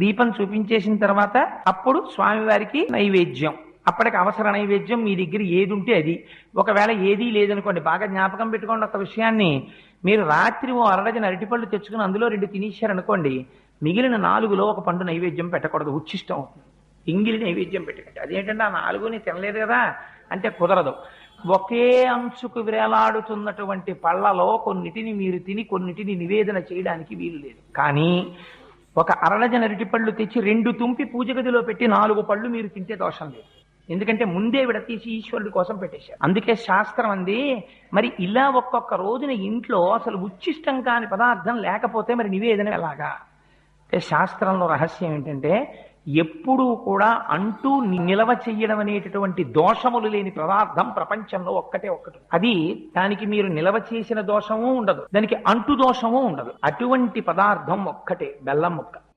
దీపం చూపించేసిన తర్వాత అప్పుడు స్వామివారికి నైవేద్యం. అప్పటికి అవసర నైవేద్యం మీ దగ్గర ఏది ఉంటే అది. ఒకవేళ ఏదీ లేదనుకోండి, బాగా జ్ఞాపకం పెట్టుకోండి ఒక విషయాన్ని. మీరు రాత్రి ఓ అరడజన అరటిపళ్ళు తెచ్చుకుని అందులో 2 తినేశారనుకోండి, మిగిలిన 4లో ఒక పండు నైవేద్యం పెట్టకూడదు, ఉచ్ఛిష్టం అవుతుంది. ఎంగిలి నైవేద్యం పెట్టకండి. అదేంటంటే ఆ 4ని తినలేదు కదా అంటే కుదరదు. ఒకే అంచుకు వేలాడుతున్నటువంటి పళ్ళలో కొన్నిటిని మీరు తిని కొన్నిటిని నివేదన చేయడానికి వీలు లేదు. కానీ ఒక అరడజన అరటిపళ్ళు తెచ్చి 2 తుంపి పూజ గదిలో పెట్టి 4 పళ్ళు మీరు తింటే దోషం లేదు. ఎందుకంటే ముందే విడతీసి ఈశ్వరుడి కోసం పెట్టేశారు. అందుకే శాస్త్రం అంది, మరి ఇలా ఒక్కొక్క రోజున ఇంట్లో అసలు ఉచ్ఛిష్టం కాని పదార్థం లేకపోతే మరి నివేదన ఎలాగా అంటే, శాస్త్రంలో రహస్యం ఏంటంటే ఎప్పుడూ కూడా అంటూ నిలవ చెయ్యడం అనేటటువంటి దోషములు లేని పదార్థం ప్రపంచంలో ఒక్కటే ఒక్కటి. అది దానికి మీరు నిలవ చేసిన దోషము ఉండదు, దానికి అంటు దోషము ఉండదు. అటువంటి పదార్థం ఒక్కటే బెల్లం ముక్క.